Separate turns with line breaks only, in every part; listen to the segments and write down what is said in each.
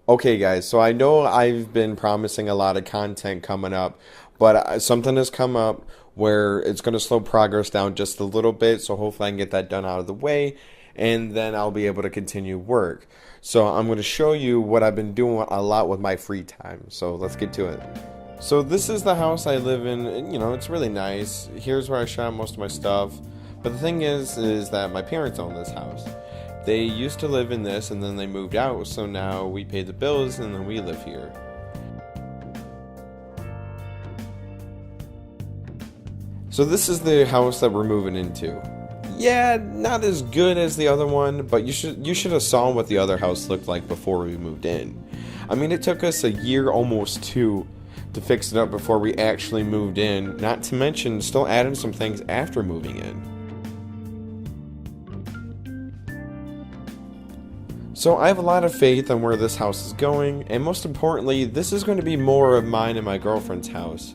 Okay, guys, so I know I've been promising a lot of content coming up, but something has come up where it's going to slow progress down just a little bit, so hopefully I can get that done out of the way, and then I'll be able to continue work. So I'm going to show you what I've been doing a lot with my free time, so let's get to it. So this is the house I live in, and it's really nice. Here's where I shop most of my stuff, but the thing is that my parents own this house. They used to live in this and then they moved out, so now we pay the bills and then we live here. So this is the house that we're moving into. Yeah, not as good as the other one, but you should have saw what the other house looked like before we moved in. I mean, it took us a year, almost two, to fix it up before we actually moved in, not to mention still adding some things after moving in. So I have a lot of faith on where this house is going, and most importantly, this is going to be more of mine and my girlfriend's house.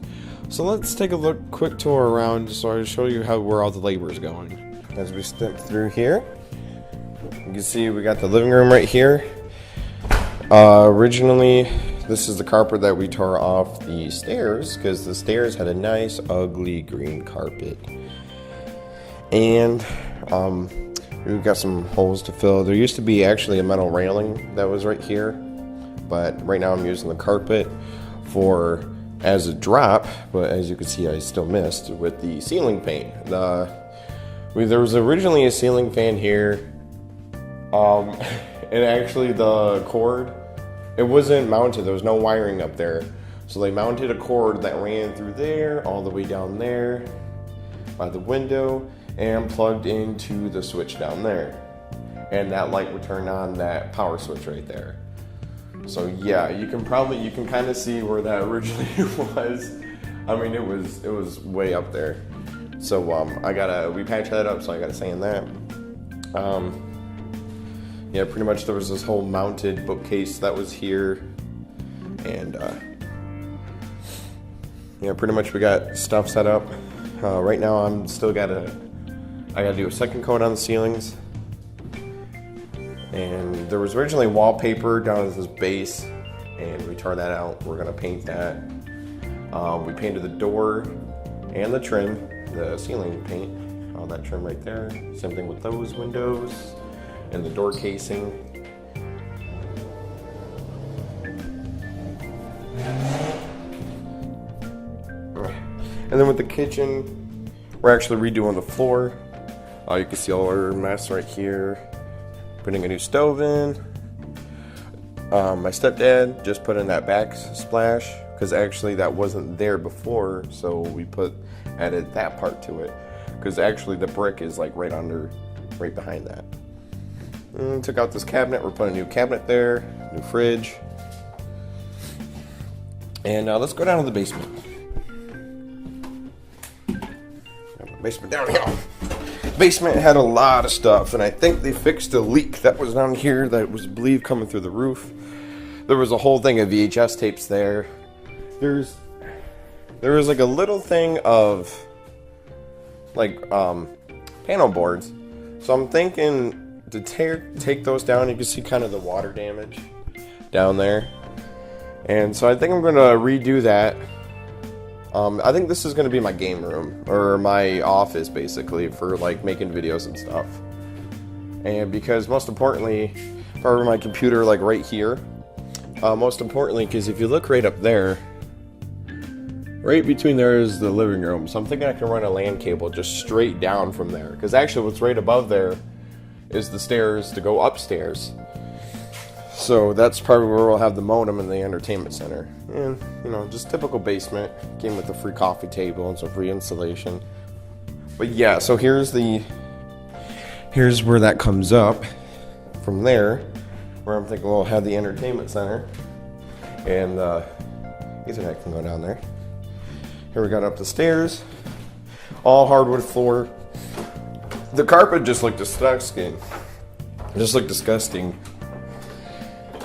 So let's take a quick tour around so I can show you where all the labor is going. As we step through here, you can see we got the living room right here. Originally, this is the carpet that we tore off the stairs because the stairs had a nice ugly green carpet. And we've got some holes to fill. There used to be actually a metal railing that was right here, but right now I'm using the carpet as a drop, but as you can see I still missed with the ceiling paint. There was originally a ceiling fan here, and actually the cord, it wasn't mounted, there was no wiring up there, so they mounted a cord that ran through there, all the way down there by the window, and plugged into the switch down there, and that light would turn on that power switch right there. So yeah, you can kind of see where that originally was. I mean, it was way up there. So we patched that up, so I gotta sand that. Yeah, pretty much there was this whole mounted bookcase that was here, and yeah, pretty much we got stuff set up. Right now I gotta do a second coat on the ceilings, and there was originally wallpaper down at this base, and we tore that out. We're gonna paint that. We painted the door and the trim, the ceiling paint, all that trim right there. Same thing with those windows and the door casing. And then with the kitchen, we're actually redoing the floor. You can see all our mess right here. Putting a new stove in. My stepdad just put in that backsplash because actually that wasn't there before, so we added that part to it. Because actually the brick is like right behind that. And took out this cabinet. We're putting a new cabinet there, new fridge. And let's go down to the basement. Basement down here. Basement had a lot of stuff, and I think they fixed a leak that was down here that was believed coming through the roof. There was a whole thing of VHS tapes there. There was like a little thing of like panel boards. So I'm thinking to take those down. You can see kind of the water damage down there, and so I think I'm going to redo that. I think this is going to be my game room, or my office, basically, for, like, making videos and stuff. And because, most importantly, for my computer, like, right here, most importantly, because if you look right up there, right between there is the living room, so I'm thinking I can run a LAN cable just straight down from there. Because actually, what's right above there is the stairs to go upstairs. So that's probably where we'll have the modem and the entertainment center. And, just typical basement. Came with a free coffee table and some free insulation. But yeah, so here's where that comes up. From there, where I'm thinking we'll have the entertainment center. And Ethernet can go down there. Here we got up the stairs. All hardwood floor. The carpet just looked disgusting.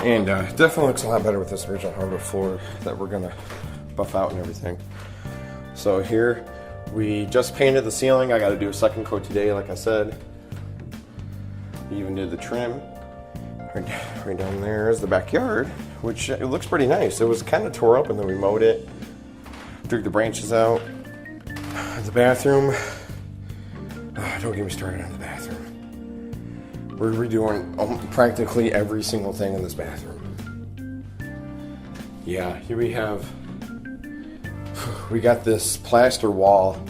And definitely looks a lot better with this original hardwood floor that we're gonna buff out and everything. So here, we just painted the ceiling. I gotta do a second coat today, like I said. We even did the trim. Right down there is the backyard, which it looks pretty nice. It was kind of tore up, and then we mowed it, took the branches out. The bathroom. Don't get me started on the bathroom. We're redoing practically every single thing in this bathroom. Yeah, here we got this plaster wall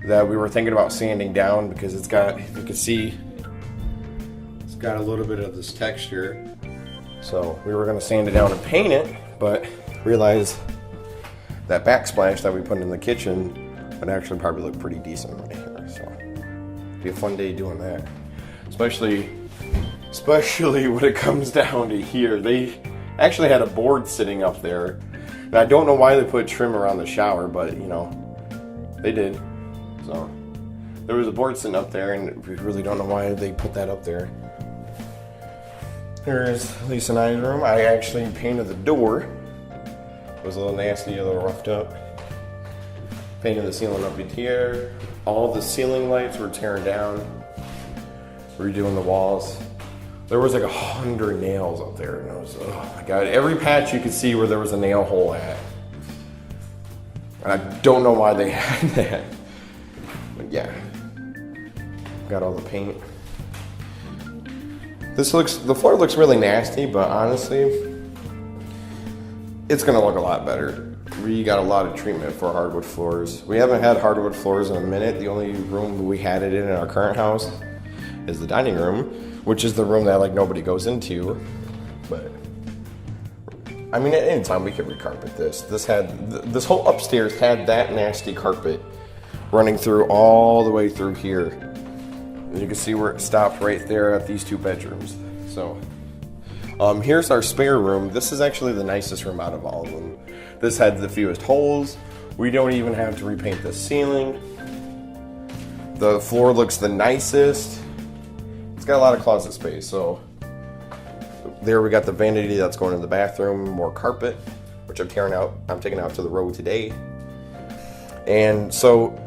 that we were thinking about sanding down because it's got, if you can see, it's got a little bit of this texture. So we were going to sand it down and paint it, but realized that backsplash that we put in the kitchen would actually probably look pretty decent right here. So it'd be a fun day doing that. Especially when it comes down to here. They actually had a board sitting up there. And I don't know why they put trim around the shower, but you know, they did. So there was a board sitting up there, and we really don't know why they put that up there. Here's Lisa and I's room. I actually painted the door. It was a little nasty, a little roughed up. Painted the ceiling up in here. All the ceiling lights were tearing down. Redoing the walls. There was like 100 nails up there, and I was, oh my god. Every patch you could see where there was a nail hole at. And I don't know why they had that. But yeah. Got all the paint. The floor looks really nasty, but honestly, it's gonna look a lot better. We got a lot of treatment for hardwood floors. We haven't had hardwood floors in a minute. The only room we had it in our current house is the dining room, which is the room that like nobody goes into. But I mean, at any time we could recarpet this. This whole upstairs had that nasty carpet running through all the way through here. And you can see where it stopped right there at these two bedrooms. So here's our spare room. This is actually the nicest room out of all of them. This had the fewest holes. We don't even have to repaint the ceiling. The floor looks the nicest. It's got a lot of closet space. So there we got the vanity that's going in the bathroom, more carpet, which I'm taking out to the road today. And so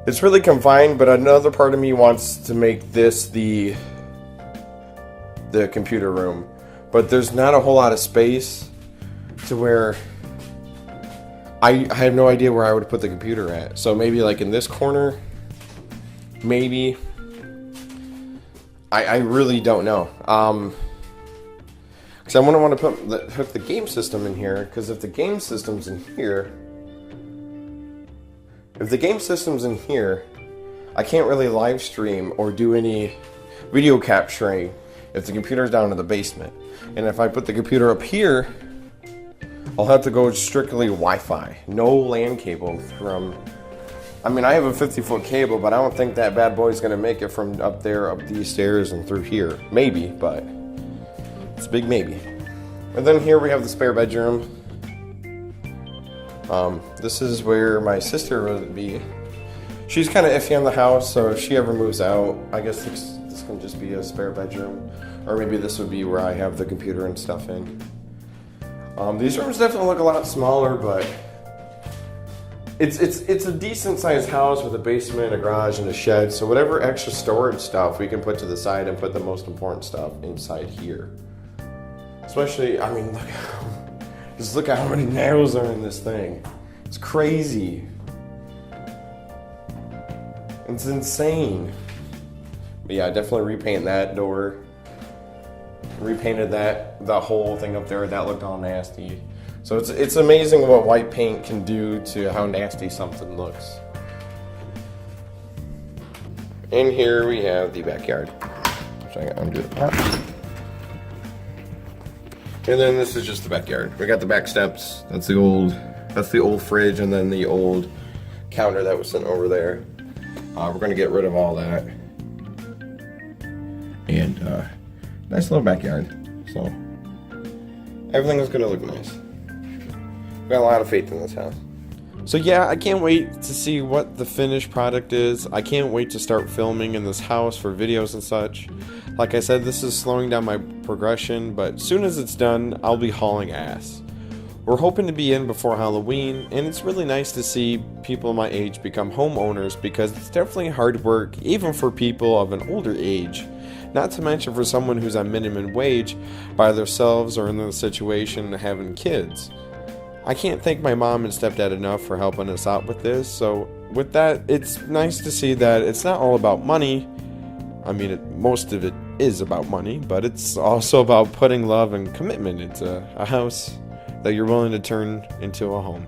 it's really confined, but another part of me wants to make this the computer room. But there's not a whole lot of space to where I have no idea where I would put the computer at. So maybe like in this corner, maybe. I really don't know. Because I want to hook the game system in here, because if the game system's in here, I can't really live stream or do any video capturing if the computer's down in the basement. And if I put the computer up here, I'll have to go strictly Wi-Fi. No LAN cable from... I mean, I have a 50-foot cable, but I don't think that bad boy's going to make it from up there, up these stairs, and through here. Maybe, but it's a big maybe. And then here we have the spare bedroom. This is where my sister would be. She's kind of iffy on the house, so if she ever moves out, I guess this can just be a spare bedroom. Or maybe this would be where I have the computer and stuff in. These rooms definitely look a lot smaller, but it's a decent sized house with a basement, a garage, and a shed. So whatever extra storage stuff we can put to the side and put the most important stuff inside here. Especially, I mean, look at how many nails are in this thing. It's crazy. It's insane. But yeah, definitely repaint that door. Repainted the whole thing up there. That looked all nasty. So it's amazing what white paint can do to how nasty something looks. In here we have the backyard. So I gotta undo the pot. And then this is just the backyard. We got the back steps. That's the old fridge, and then the old counter that was sitting over there. We're gonna get rid of all that. And nice little backyard. So everything is gonna look nice. We got a lot of faith in this house. So yeah, I can't wait to see what the finished product is. I can't wait to start filming in this house for videos and such. Like I said, this is slowing down my progression, but as soon as it's done, I'll be hauling ass. We're hoping to be in before Halloween, and it's really nice to see people my age become homeowners, because it's definitely hard work, even for people of an older age. Not to mention for someone who's on minimum wage by themselves or in the situation of having kids. I can't thank my mom and stepdad enough for helping us out with this. So with that, it's nice to see that it's not all about money. I mean, most of it is about money, but it's also about putting love and commitment into a house that you're willing to turn into a home.